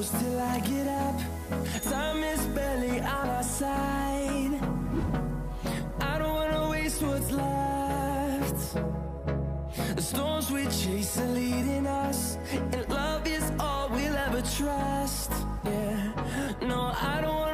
close till I get up. Time is barely on our side. I don't wanna waste what's left. The storms we chase are leading us, and love is all we'll ever trust. Yeah, no, I don't wanna